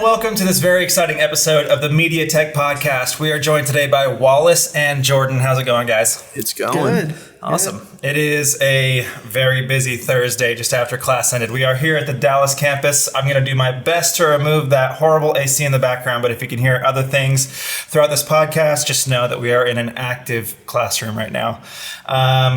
welcome to this very exciting episode of the MediaTech Podcast. We are joined today by Wallace and Jordan. How's it going, guys? It's going. Good. Awesome. It is a very busy Thursday just after class ended. We are here at the Dallas campus. I'm going to do my best to remove that horrible AC in the background, but if you can hear other things throughout this podcast, just know that we are in an active classroom right now.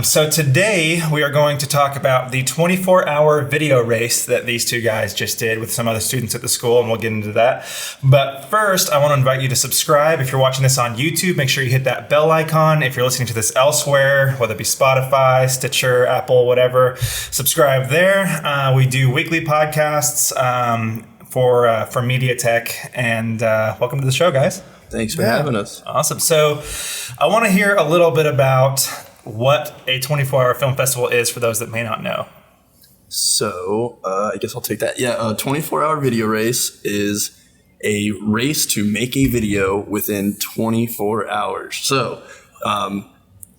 So today we are going to talk about the 24-hour video race that these two guys just did with some other students at the school, and we'll get into that. But first, I want to invite you to subscribe. If you're watching this on YouTube, make sure you hit that bell icon. If you're listening to this elsewhere, whether it be Spotify, Stitcher, Apple, whatever, subscribe there. We do weekly podcasts for MediaTech, and welcome to the show, guys. Thanks for having us. Awesome. So I want to hear a little bit about what a 24-hour film festival is for those that may not know. So I guess I'll take that. Yeah, a 24-hour video race is a race to make a video within 24 hours. So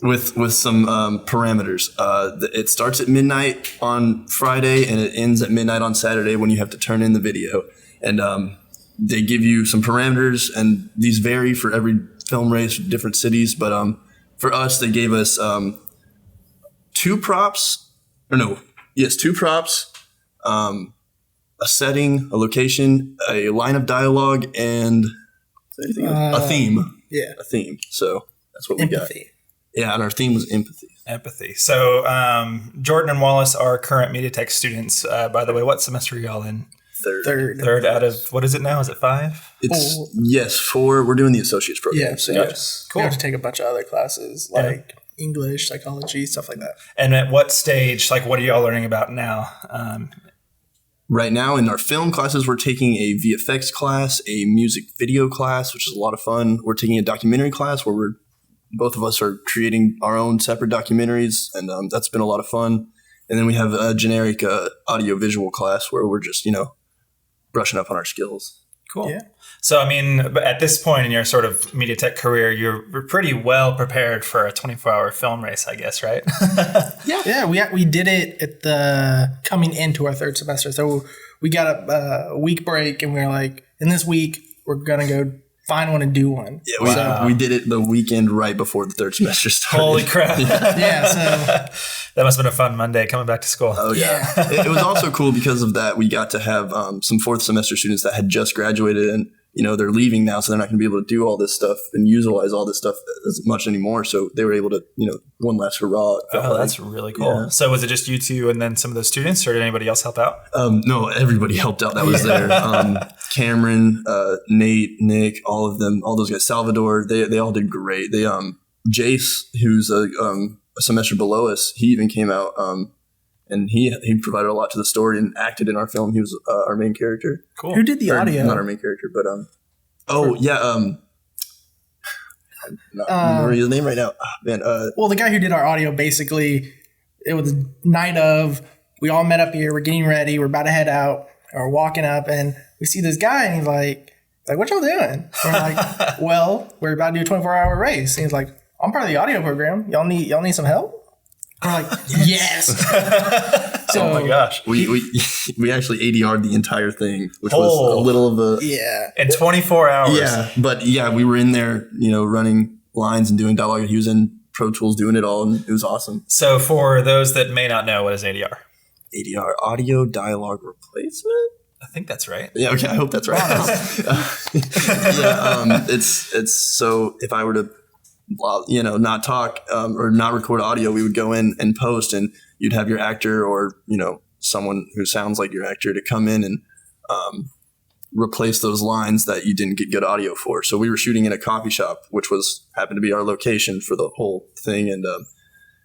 with some parameters. It starts at midnight on Friday and it ends at midnight on Saturday when you have to turn in the video. And they give you some parameters, and these vary for every film race, different cities. But for us, they gave us two props, a setting, a location, a line of dialogue, and a theme. Yeah. A theme. So that's what we got. Yeah, and our theme was empathy. Empathy. So Jordan and Wallace are current MediaTech students. By the way, what semester are y'all in? Third out of, what is it now? Is it 5? It's, yes, 4. We're doing the associates program. Yeah, so yes. Cool. We have to take a bunch of other classes, like English, psychology, stuff like that. And at what stage, like, what are y'all learning about now? Right now in our film classes, we're taking a VFX class, a music video class, which is a lot of fun. We're taking a documentary class where both of us are creating our own separate documentaries, and that's been a lot of fun. And then we have a generic audio-visual class where we're just, brushing up on our skills. Cool. Yeah. So, I mean, at this point in your sort of MediaTech career, you're pretty well prepared for a 24-hour film race, I guess, right? Yeah. We did it at the coming into our third semester. So we got a week break, and we were like, in this week, we're going to go find one and do one. Yeah, we did it the weekend right before the third semester started. Holy crap. Yeah, so that must have been a fun Monday coming back to school. Oh, yeah. It was also cool because of that. We got to have some fourth semester students that had just graduated, and they're leaving now, so they're not going to be able to do all this stuff and utilize all this stuff as much anymore. So they were able to, one last hurrah. That's really cool. Yeah. So was it just you two and then some of those students, or did anybody else help out? No, everybody helped out that was there. Cameron, Nate, Nick, all of them, all those guys, Salvador, they all did great. They, Jace, who's a semester below us, he even came out, and he provided a lot to the story and acted in our film. He was our main character. Cool. Who did the audio? Not our main character, but I don't remember his name right now. Well, the guy who did our audio, basically, it was the night of, we all met up here, we're getting ready, we're about to head out, and we're walking up, and we see this guy, and he's like, what y'all doing? And we're like, well, we're about to do a 24-hour race. And he's like, I'm part of the audio program. Y'all need some help? We're like, yes. So, oh my gosh. We actually ADR'd the entire thing, which was a little of a... Yeah. In 24 hours. Yeah. But yeah, we were in there, running lines and doing dialogue. He was in Pro Tools doing it all, and it was awesome. So for those that may not know, what is ADR? ADR, Audio Dialogue Replacement? I think that's right. Yeah, okay, I hope that's right. It's so if I were to not talk or not record audio, we would go in and post, and you'd have your actor or, someone who sounds like your actor to come in and replace those lines that you didn't get good audio for. So we were shooting in a coffee shop, which happened to be our location for the whole thing. And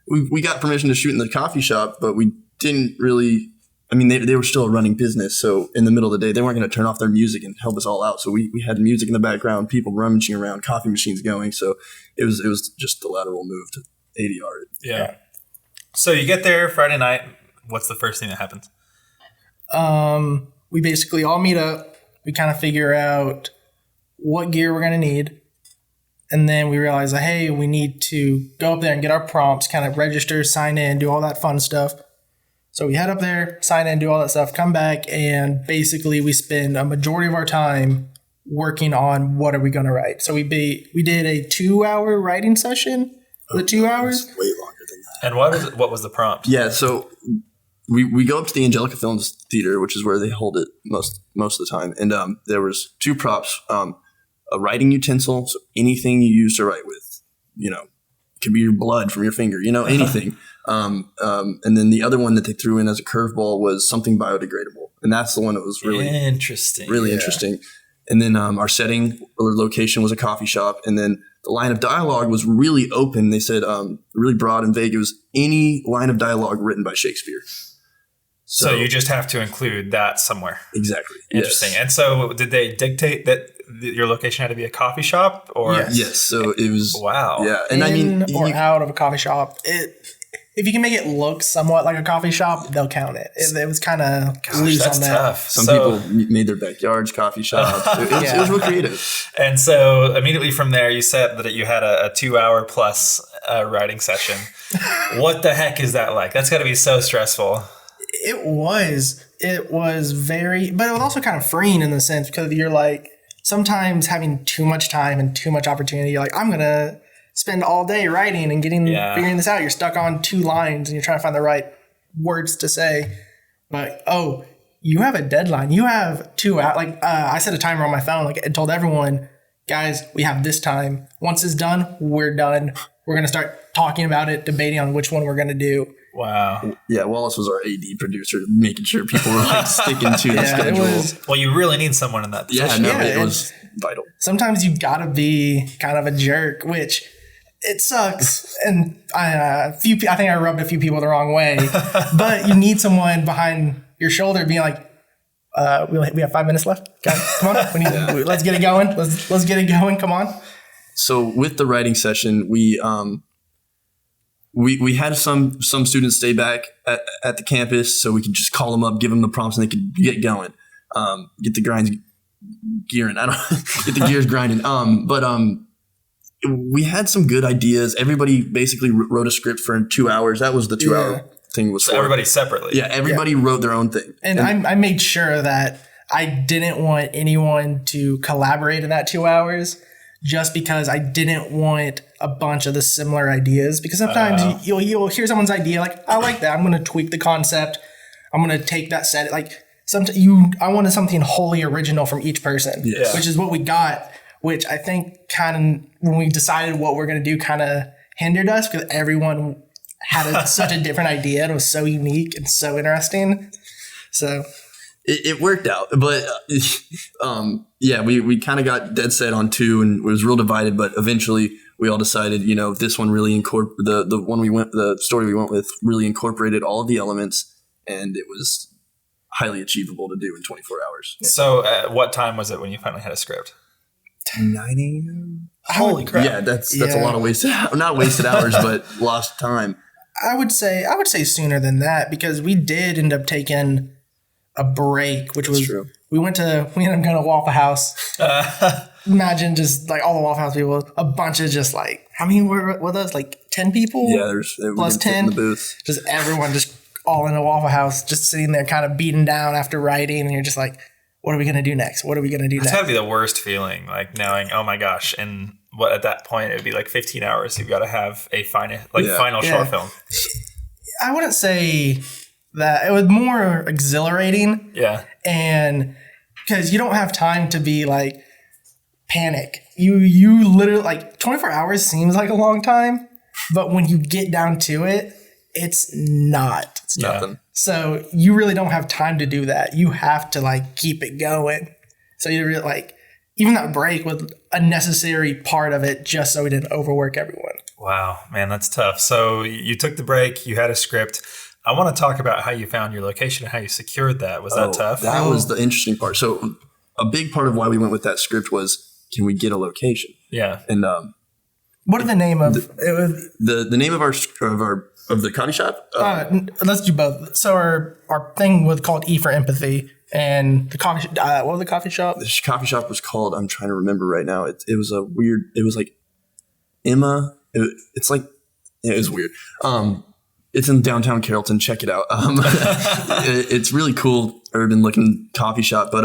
we got permission to shoot in the coffee shop, but we didn't really, they were still a running business. So in the middle of the day, they weren't going to turn off their music and help us all out. So we had music in the background, people rummaging around, coffee machines going. So it was just the lateral move to ADR. Yeah. So you get there Friday night. What's the first thing that happens? We basically all meet up. We kind of figure out what gear we're going to need. And then we realize that, hey, we need to go up there and get our prompts, kind of register, sign in, do all that fun stuff. So we head up there, sign in, do all that stuff, come back, and basically we spend a majority of our time working on what are we going to write. So we did a 2-hour writing session. The 2 hours? Way longer than that. And what was the prompt? Yeah, so we go up to the Angelica Films Theater, which is where they hold it most of the time. And there was 2 props, a writing utensil, so anything you use to write with, it could be your blood from your finger, anything. And then the other one that they threw in as a curveball was something biodegradable. And that's the one that was really interesting. Interesting. And then our setting or location was a coffee shop. And then the line of dialogue was really open. They said really broad and vague. It was any line of dialogue written by Shakespeare. So you just have to include that somewhere. Exactly. Interesting. Yes. And so did they dictate that your location had to be a coffee shop? Or Yes. So it was. Wow. Yeah. And out of a coffee shop. If you can make it look somewhat like a coffee shop, they'll count it. It was kind of loose on that. Tough. Some people made their backyards coffee shops. It was real creative. And so immediately from there, you said that you had a 2-hour plus writing session. What the heck is that like? That's got to be so stressful. It was very, but it was also kind of freeing in the sense because you're like, sometimes having too much time and too much opportunity, you're like, I'm going to spend all day writing and figuring this out. You're stuck on 2 lines and you're trying to find the right words to say. But, you have a deadline. You have 2 hours. Like, I set a timer on my phone, and told everyone, guys, we have this time. Once it's done, we're done. We're going to start talking about it, debating on which one we're going to do. Wow. Yeah, Wallace was our AD producer, making sure people were sticking to the schedule. Well, you really need someone in that position. It was vital. Sometimes you got to be kind of a jerk, which it sucks. And I think I rubbed a few people the wrong way. But you need someone behind your shoulder being like, we have 5 minutes left. Okay, come on. Let's get it going. Let's get it going. Come on. So with the writing session, we had some students stay back at the campus so we could just call them up, give them the prompts, and they could get going, get the grinds gearing. Get the gears grinding. But we had some good ideas. Everybody basically wrote a script for 2 hours. That was the 2 hour thing. Was so everybody separately. Yeah, everybody wrote their own thing. And I made sure that I didn't want anyone to collaborate in that 2 hours. Just because I didn't want a bunch of the similar ideas. Because sometimes you'll hear someone's idea, like, I like that. I'm going to tweak the concept. I'm going to take that set. Like, I wanted something wholly original from each person, which is what we got, which I think kind of, when we decided what we're going to do, kind of hindered us because everyone had such a different idea. It was so unique and so interesting. So... It worked out, but we kind of got dead set on 2 and it was real divided. But eventually, we all decided, this one really the story we went with really incorporated all of the elements, and it was highly achievable to do in 24 hours. So, what time was it when you finally had a script? 9 a.m. Holy crap! Yeah, that's a lot of not wasted hours, but lost time. I would say sooner than that because we did end up taking a break, which was true. We ended up going to Waffle House. Imagine just like all the Waffle House people, a bunch of just like, how many were with us? Like 10 people? Yeah, there's plus 10 in the booth. Just everyone just all in a Waffle House, just sitting there kind of beaten down after writing. And you're just like, what are we going to do next? What are we going to do next? It's got to be the worst feeling, like knowing, oh my gosh. And what at that point, it would be like 15 hours. You've got to have a final short film. I wouldn't say that. It was more exhilarating. Yeah. And because you don't have time to be like panic. You literally, like 24 hours seems like a long time, but when you get down to it, it's not. It's nothing. So you really don't have time to do that. You have to like keep it going. So you really like, even that break was a necessary part of it just so we didn't overwork everyone. Wow, man, that's tough. So you took the break, you had a script. I want to talk about how you found your location and how you secured that. Was that tough? That was the interesting part. So a big part of why we went with that script was, can we get a location? Yeah. And what are the name of it? The name of the coffee shop? Let's do both. So our thing was called E for Empathy, and the coffee. What was the coffee shop? The coffee shop was called. I'm trying to remember right now. It was a weird. It was like Emma. It was weird. It's in downtown Carrollton. Check it out. It's really cool, urban looking coffee shop. But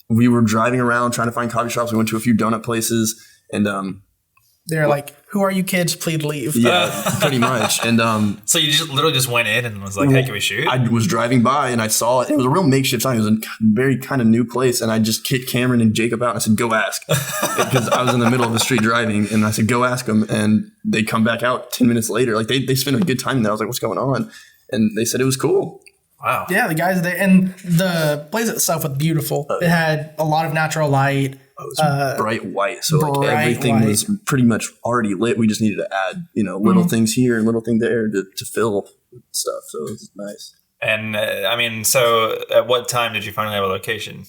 we were driving around trying to find coffee shops. We went to a few donut places, and they're like, "Who are you kids? Please leave." Yeah, pretty much. And so you just literally just went in and was like, "Hey, can we shoot?" I was driving by and I saw it. It was a real makeshift sign. It was a very kind of new place, and I just kicked Cameron and Jacob out and I said, "Go ask," because I was in the middle of the street driving, and I said, "Go ask them." And they come back out 10 minutes later. Like they spent a good time there. I was like, "What's going on?" And they said it was cool. Wow. Yeah, the guys there, and the place itself was beautiful. It had a lot of natural light. It was bright white, so like everything was pretty much already lit. We just needed to add, little things here and little thing there to fill stuff. So it was nice. And so at what time did you finally have a location?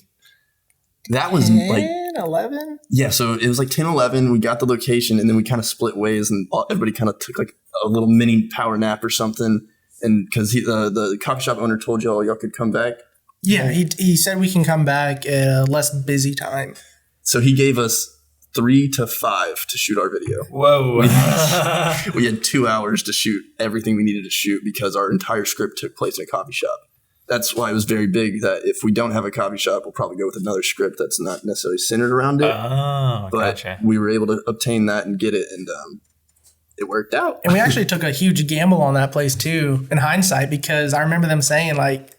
That was 11? Yeah, so it was like 10, 11. We got the location, and then we kind of split ways, and everybody kind of took like a little mini power nap or something. And because the coffee shop owner told y'all could come back. Yeah, he said we can come back at a less busy time. So he gave us 3 to 5 to shoot our video. Whoa. We had 2 hours to shoot everything we needed to shoot because our entire script took place in a coffee shop. That's why it was very big that if we don't have a coffee shop, we'll probably go with another script that's not necessarily centered around it. Oh, but gotcha. We were able to obtain that and get it, and it worked out. And we actually took a huge gamble on that place too, in hindsight, because I remember them saying, like,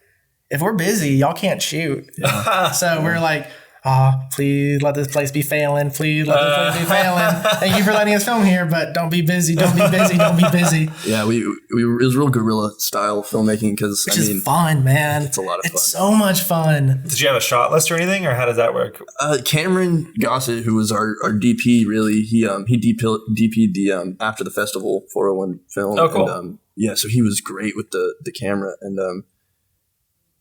if we're busy, y'all can't shoot. Yeah. So we're like, please let this place be failing. Please let this place be failing. Thank you for letting us film here, but don't be busy. Don't be busy. Don't be busy. Yeah, it was real guerrilla style filmmaking because Which is fun, man. It's a lot of fun. It's so much fun. Did you have a shot list or anything, or how does that work? Cameron Gossett, who was our DP, really, he DP'd the After the Festival 401 film. Oh, cool. And, so he was great with the camera, and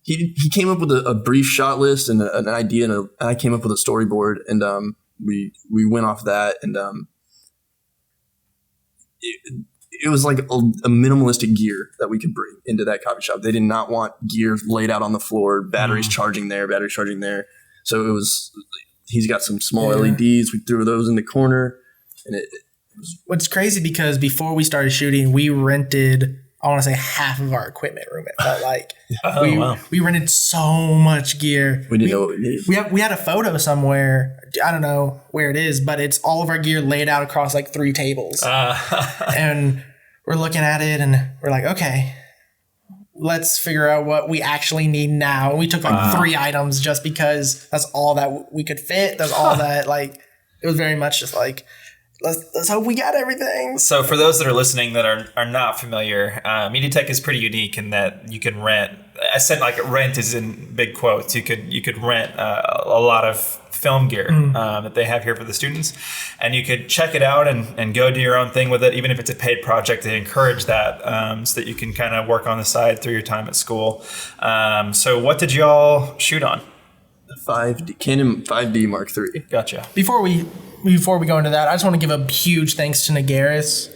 he came up with a brief shot list and an idea, and I came up with a storyboard, and we went off that, and it was like a minimalistic gear that we could bring into that coffee shop. They did not want gear laid out on the floor, batteries charging there. So it was, he's got some small LEDs. We threw those in the corner, and it was. What's crazy, because before we started shooting, we rented, I want to say, half of our equipment room. It felt like we rented so much gear. We didn't know what we needed. We had a photo somewhere. I don't know where it is, but it's all of our gear laid out across like 3 tables. And we're looking at it and we're like, okay, let's figure out what we actually need now. And we took like 3 items just because that's all that we could fit. That's all that, like, it was very much just like, let's hope we got everything. So for those that are listening that are not familiar, MediaTech is pretty unique in that you can rent. I said like rent is in big quotes. You could rent a lot of film gear that they have here for the students, and you could check it out and go do your own thing with it, even if it's a paid project. They encourage that so that you can kind of work on the side through your time at school. So what did y'all shoot on? Canon 5D Mark III. Gotcha. Before we go into that, I just want to give a huge thanks to Nagaris.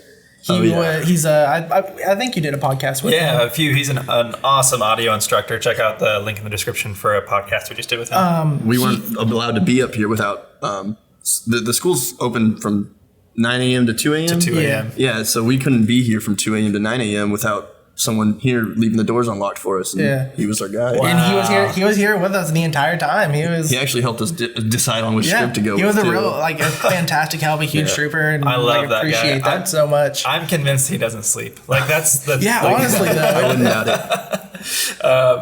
I think you did a podcast with him. Yeah, a few. He's an awesome audio instructor. Check out the link in the description for a podcast we just did with him. We weren't allowed to be up here without the school's open from 9 a.m. to 2 a.m. To 2 a.m. Yeah, so we couldn't be here from 2 a.m. to 9 a.m. without someone here leaving the doors unlocked for us. And he was our guy. Wow. And he was here with us the entire time. He actually helped us decide on which script to go with. He was a fantastic help, a huge trooper, and I love that appreciate guy. that so much. I'm convinced he doesn't sleep. Like that's the honestly though. I wouldn't doubt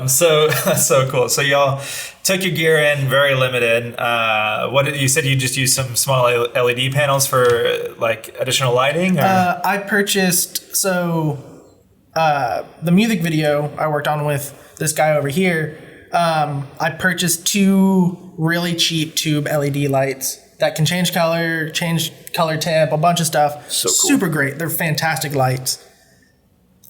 it. So so cool. So y'all took your gear in, very limited. What did you said? You just used some small LED panels for like additional lighting? Or? I purchased the music video I worked on with this guy over here. I purchased 2 really cheap tube LED lights that can change color temp, a bunch of stuff. So cool. Super great. They're fantastic lights.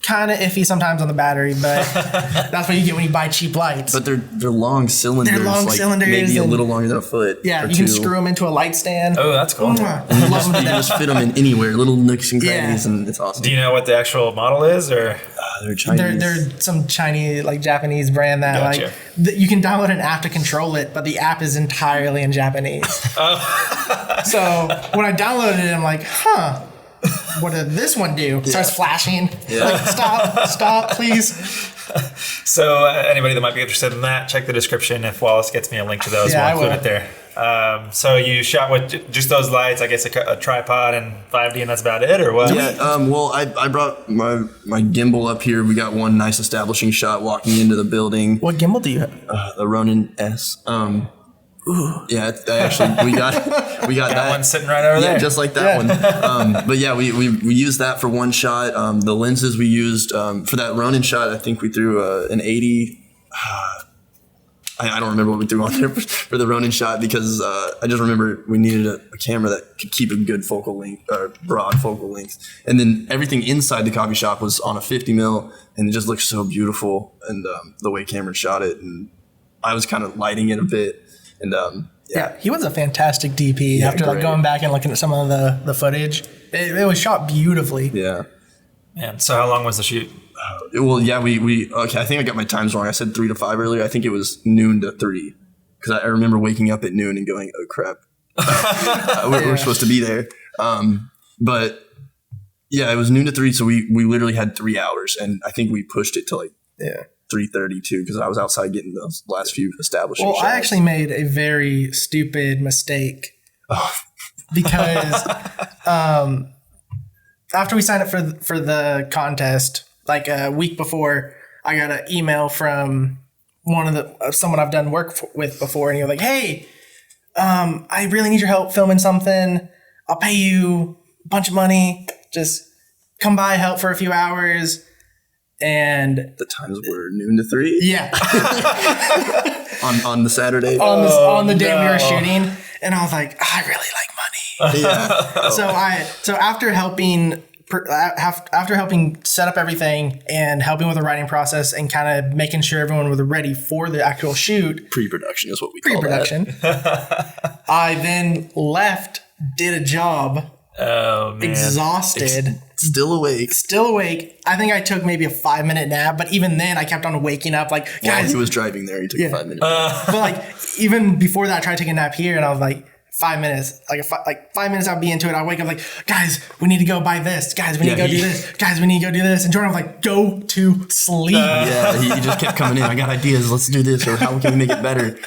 Kind of iffy sometimes on the battery, but that's what you get when you buy cheap lights. But they're long cylinders. They're long cylinders. Maybe a little longer than a foot. Yeah, you can screw them into a light stand. Oh, that's cool. You just fit them in anywhere, little nooks and crannies, and it's awesome. Do you know what the actual model is, or? They're Chinese. They're some Chinese, like Japanese brand that you can download an app to control it, but the app is entirely in Japanese. So when I downloaded it, I'm like, what did this one do? Starts flashing. Like, stop, please. So anybody that might be interested in that, check the description. If Wallace gets me a link to those, we'll include it there. So you shot with just those lights, I guess a tripod and 5D, and that's about it, or what? Yeah. Well, I brought my gimbal up here. We got one nice establishing shot walking into the building. What gimbal do you have? The Ronin S. Yeah, we got that one sitting right over there. Yeah, just like that one. But yeah, we used that for one shot. The lenses we used for that Ronin shot, I think we threw an 80. I don't remember what we threw on there for the Ronin shot because I just remember we needed a camera that could keep a good focal length or broad focal length. And then everything inside the coffee shop was on a 50 mil, and it just looked so beautiful. And the way Cameron shot it, and I was kind of lighting it a bit. And yeah, he was a fantastic DP. After like going back and looking at some of the footage, it was shot beautifully. Yeah. Man, so how long was the shoot? Well, yeah, we okay. I think I got my times wrong. I said 3 to 5 earlier. I think it was noon to 3 because I remember waking up at noon and going, "Oh crap, we're supposed to be there." But yeah, it was noon to 3, so we literally had 3 hours, and I think we pushed it to like 3:32 because I was outside getting those last few establishing shots. I actually made a very stupid mistake because after we signed up for the contest, like a week before, I got an email from someone I've done work with before, and he was like, "Hey, I really need your help filming something. I'll pay you a bunch of money. Just come by, help for a few hours." And the times were noon to 3. Yeah. on the Saturday. On the day we were shooting, and I was like, I really like money. Yeah. So after helping set up everything and helping with the writing process and kind of making sure everyone was ready for the actual shoot. Pre-production is what we call that. I then left, did a job. Oh, man. Exhausted. Still awake. I think I took maybe a 5-minute nap, but even then I kept on waking up like, guys. While he was driving there, he took a 5-minute nap. But like, even before that, I tried to take a nap here, and I was like, 5 minutes. Like 5 minutes I'd be into it. I'd wake up like, guys, we need to go buy this. Guys, we need to go do this. Guys, we need to go do this. And Jordan was like, go to sleep. He just kept coming in. I got ideas. Let's do this. Or how can we make it better?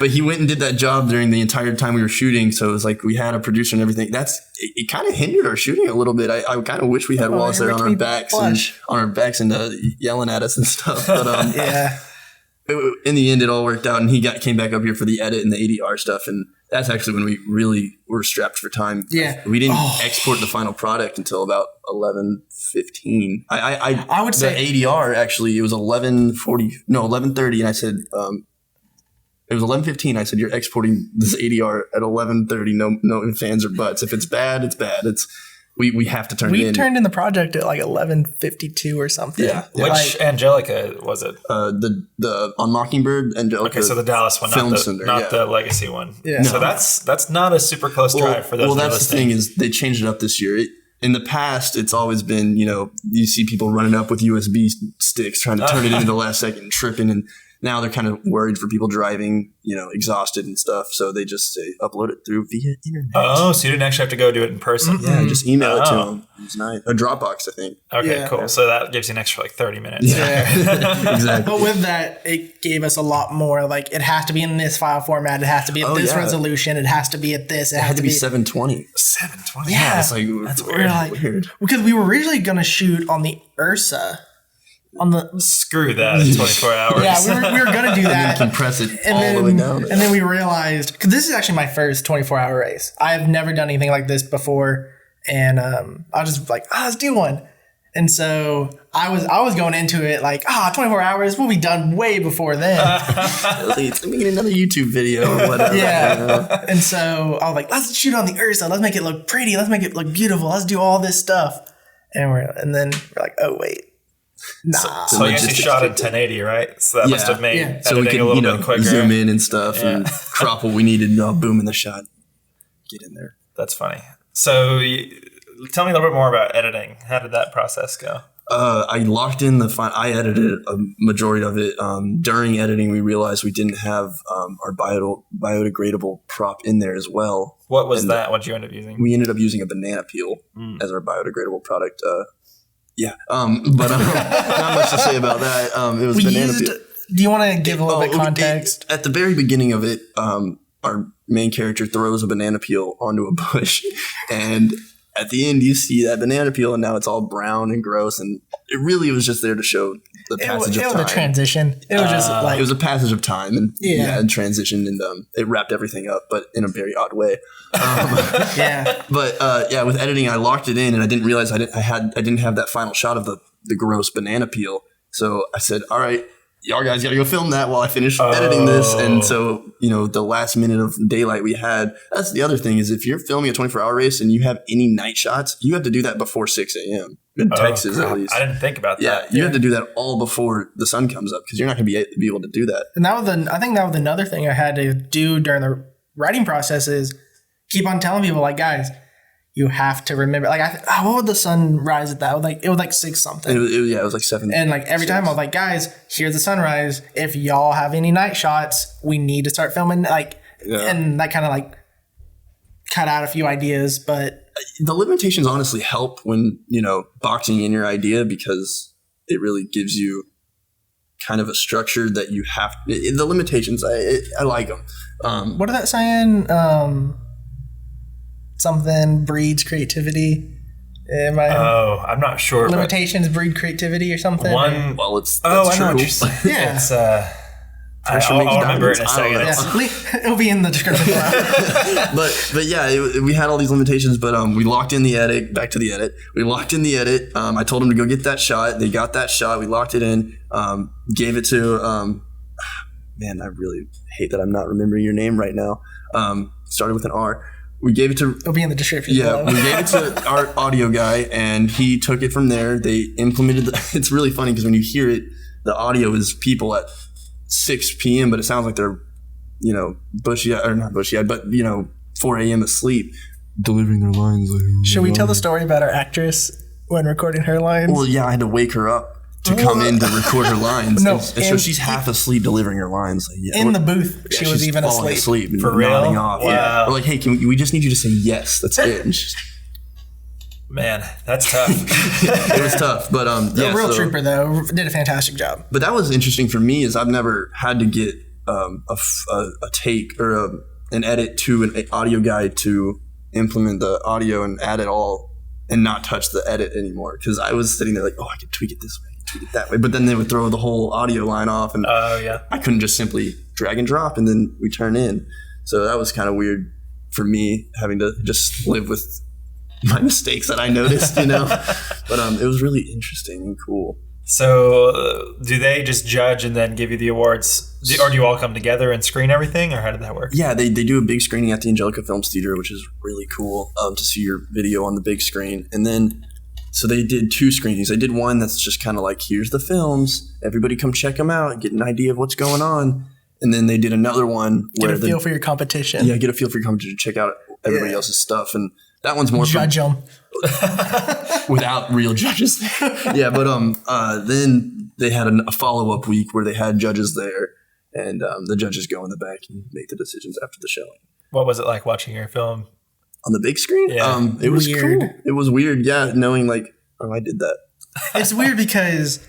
But he went and did that job during the entire time we were shooting. So it was like we had a producer and everything. It kind of hindered our shooting a little bit. I kind of wish we had Wallace there on our backs and yelling at us and stuff. But in the end, it all worked out, and he came back up here for the edit and the ADR stuff, and that's actually when we really were strapped for time. Yeah, we didn't export the final product until about 11:15. I would say the ADR actually it was 11:30, and I said it was 11:15. I said you're exporting this ADR at 11:30. No fans or buts. If it's bad, it's bad. We have to turn it in. We turned in the project at like 11:52 or something. Yeah. Which Angelica was it? The on Mockingbird, Angelica. Okay, so the Dallas one, not the Legacy one. Yeah. So that's not a super close drive for those. Well, that's the thing is they changed it up this year. In the past, it's always been, you see people running up with USB sticks trying to turn it into the last second, tripping, and now they're kind of worried for people driving, exhausted and stuff. So they just say upload it via internet. Oh, so you didn't actually have to go do it in person? Mm-hmm. Yeah, just email it to them. It's nice. A Dropbox, I think. Okay, cool. So that gives you an extra 30 minutes. Yeah, exactly. But with that, it gave us a lot more. Like, it has to be in this file format. It has to be at this resolution. It has to be at this. It had to be 720. 720? Yeah. It's like, that's weird. Because we were originally going to shoot on the Ursa. Screw that in 24 hours. Yeah, we were going to do that. And compress it all the way down. And then we realized, because this is actually my first 24-hour race. I've never done anything like this before. And I was just like, let's do one. And so I was going into it like, 24 hours, we'll be done way before then. Let me get another YouTube video or whatever. Yeah. And so I was like, let's shoot on the Ursa. Let's make it look pretty. Let's make it look beautiful. Let's do all this stuff. And then we're like, oh, wait. Nah. So you actually shot in 1080, right? So that must have made editing we could, a little bit quicker. Zoom in and stuff and crop what we needed. Boom in the shot. Get in there. That's funny. So tell me a little bit more about editing. How did that process go? I locked in I edited a majority of it. During editing, we realized we didn't have our biodegradable prop in there as well. What was that? What did you end up using? We ended up using a banana peel as our biodegradable product. But not much to say about that. It was banana peel. Do you want to give a little bit context? At the very beginning of it, our main character throws a banana peel onto a bush, and at the end you see that banana peel, and now it's all brown and gross, and it really was just there to show the passage of time. It was a transition. It was just like... It was a passage of time, and and transition, and it wrapped everything up, but in a very odd way. But with editing, I locked it in, and I didn't realize I didn't have that final shot of the gross banana peel. So I said, all right, y'all guys got to go film that while I finish editing this. And so, the last minute of daylight we had, that's the other thing, is if you're filming a 24-hour race and you have any night shots, you have to do that before 6 a.m. in Texas, at least. I didn't think about that. Yeah, you have to do that all before the sun comes up, because you're not going to be able to do that. And I think that was another thing I had to do during the writing process is keep on telling people, like, guys, you have to remember, like, what would the sun rise at that? It was like 6 something. It was like 7. And like every time I was like, guys, here's the sunrise. If y'all have any night shots, we need to start filming. And that kind of like cut out a few ideas. But the limitations honestly help when, boxing in your idea, because it really gives you kind of a structure that you have. The limitations, I like them. What is that saying? Something breeds creativity. I'm not sure. Limitations breed creativity or something. That's I know true. what you're saying. Yeah. It's I'll remember it in a second. Yeah. It'll be in the description. but yeah, we had all these limitations, but we locked in the edit. Back to the edit. We locked in the edit. I told them to go get that shot. They got that shot. We locked it in. Gave it to man, I really hate that I'm not remembering your name right now. Started with an R. We gave it to... It'll be in the description. Yeah, we gave it to our audio guy, and he took it from there. They implemented... It's really funny, because when you hear it, the audio is people at 6 p.m., but it sounds like they're, bushy-eyed, or not bushy-eyed, but, 4 a.m. asleep, delivering their lines. Should we tell the story about our actress when recording her lines? Well, yeah, I had to wake her up to come in to record her lines. So she's half asleep delivering her lines. In the booth, she was even asleep. For real? Nodding off. Wow. Yeah. We're like, hey, we just need you to say yes. That's it. And man, that's tough. It was tough. But the trooper, though, did a fantastic job. But that was interesting for me, is I've never had to get a take or an edit to an audio guy to implement the audio and add it all and not touch the edit anymore. Because I was sitting there like, I could tweak it this way. That way, but then they would throw the whole audio line off, and I couldn't just simply drag and drop and then we turn in. So that was kind of weird for me, having to just live with my mistakes that I noticed, But it was really interesting and cool. So do they just judge and then give you the awards, or do you all come together and screen everything, or how did that work? Yeah, they do a big screening at the Angelica Films Theater, which is really cool to see your video on the big screen. And then so they did 2 screenings. They did one that's just kind of like, here's the films. Everybody come check them out and get an idea of what's going on. And then they did another one where get a feel for your competition. Yeah, get a feel for your competition. Check out everybody else's stuff. And that one's more judge them without real judges. Yeah, but then they had a follow-up week where they had judges there, and the judges go in the back and make the decisions after the show. What was it like watching your film on the big screen? Yeah. It was weird. Cool. It was weird, yeah, knowing like, I did that. It's weird because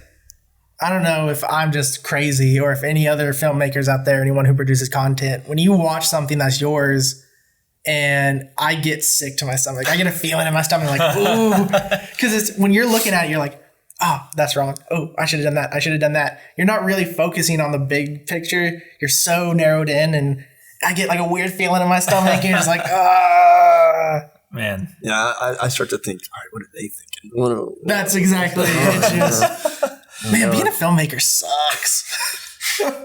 I don't know if I'm just crazy or if any other filmmakers out there, anyone who produces content, when you watch something that's yours and I get sick to my stomach, I get a feeling in my stomach like, ooh, because it's when you're looking at it, you're like, oh, that's wrong. Oh, I should have done that. I should have done that. You're not really focusing on the big picture. You're so narrowed in, and I get like a weird feeling in my stomach. And you're just like, ah. Man. Yeah, I start to think, all right, what are they thinking? That's exactly it. It's just, man, being a filmmaker sucks.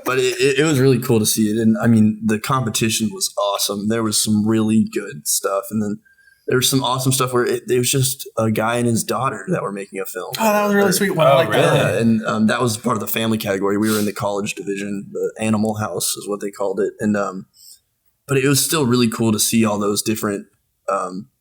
But it was really cool to see it. And I mean, the competition was awesome. There was some really good stuff. And then there was some awesome stuff where it was just a guy and his daughter that were making a film. Oh, that was a really sweet one. I like really? that. Yeah, and that was part of the family category. We were in the college division. The Animal House is what they called it. And but it was still really cool to see all those different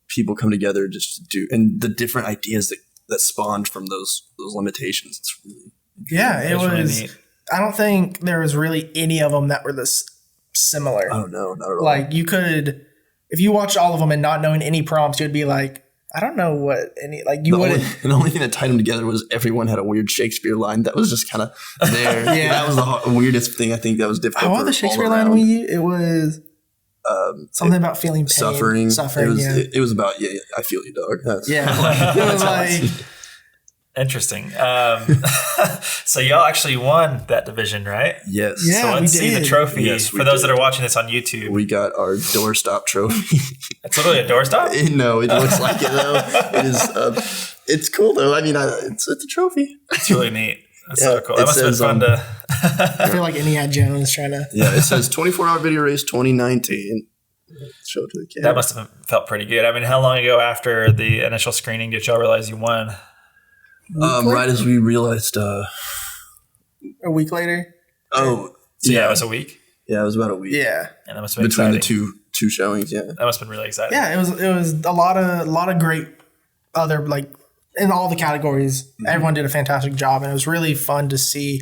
people come together just to do, and the different ideas that spawned from those limitations. It's really Yeah, it was. Really neat. I don't think there was really any of them that were this similar. Oh no, not at all. Like you could, if you watched all of them and not knowing any prompts, you'd be like, I don't know what any like you wouldn't. The only thing that tied them together was everyone had a weird Shakespeare line that was just kind of there. Yeah. That was the weirdest thing I think that was difficult. What was the Shakespeare line we used? It was something about feeling pain, suffering. It was about I feel you, dog. That's, yeah. It was like Interesting. So y'all actually won that division, right? yes. Yeah. So let's we see the did. trophy. Yes, we For those did. that are watching this on YouTube, We got our doorstop trophy. it's literally a doorstop. No, it looks like it though. It is. It's cool though. I mean, it's a trophy. It's really neat. That's Yeah, so cool. That it must have been says, fun to. I feel like Indiana Jones trying to. Yeah, it says 24-hour video race 2019. Show it to the camera. That must have felt pretty good. I mean, how long ago after the initial screening did y'all realize you won? Right as we realized. A week later. Oh, So yeah, it was a week, yeah, it was about a week. Yeah. and that must have been Between exciting. the two showings. Yeah. That must have been really exciting. Yeah, it was a lot of great other like in all the categories. Mm-hmm. Everyone did a fantastic job, and it was really fun to see.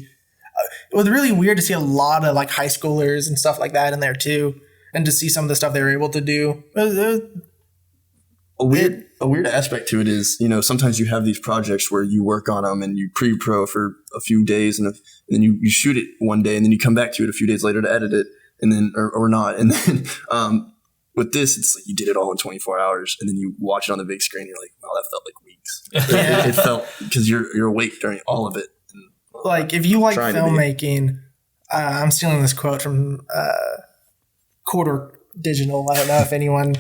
It was really weird to see a lot of like high schoolers and stuff like that in there too, and to see some of the stuff they were able to do. A weird aspect to it is, sometimes you have these projects where you work on them and you pre-pro for a few days and then you shoot it one day and then you come back to it a few days later to edit it and then or not. And then with this, it's like you did it all in 24 hours and then you watch it on the big screen. And you're like, wow, that felt like weeks. It felt because you're awake during all of it. And, Like if you like Trying to be. filmmaking, I'm stealing this quote from Quarter Digital. I don't know if anyone.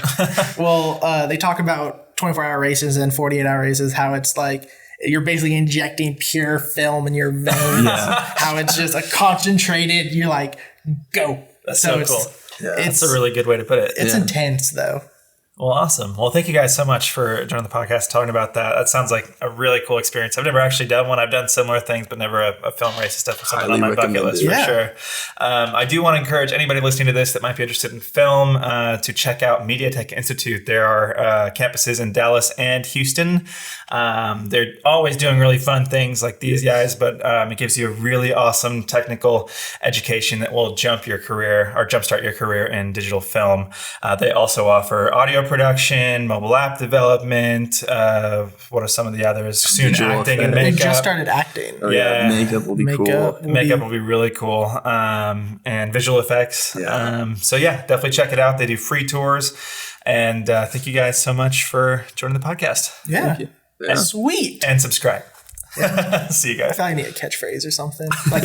Well, they talk about 24-hour races and 48-hour races. How it's like you're basically injecting pure film in your veins. How it's just a concentrated. You're like, go. That's so it's, cool. yeah. That's a really good way to put it. It's intense though. Well, awesome. Well, thank you guys so much for joining the podcast, talking about that. That sounds like a really cool experience. I've never actually done one. I've done similar things, but never a film race and stuff. Something Highly on my bucket list for recommended. sure. I do want to encourage anybody listening to this that might be interested in film to check out MediaTech Institute. There are campuses in Dallas and Houston. They're always doing really fun things like these guys, but it gives you a really awesome technical education that will jumpstart your career in digital film. They also offer audio production, mobile app development. What are some of the others? Soon Visual acting and effects. They makeup. just started acting. Oh, Yeah. makeup will be cool. Makeup will be really cool, and visual effects. Yeah. So yeah, definitely check it out. They do free tours, and thank you guys so much for joining the podcast. Yeah. Yeah. Sweet. And subscribe. See you I guys. feel like I need a catchphrase or something. Like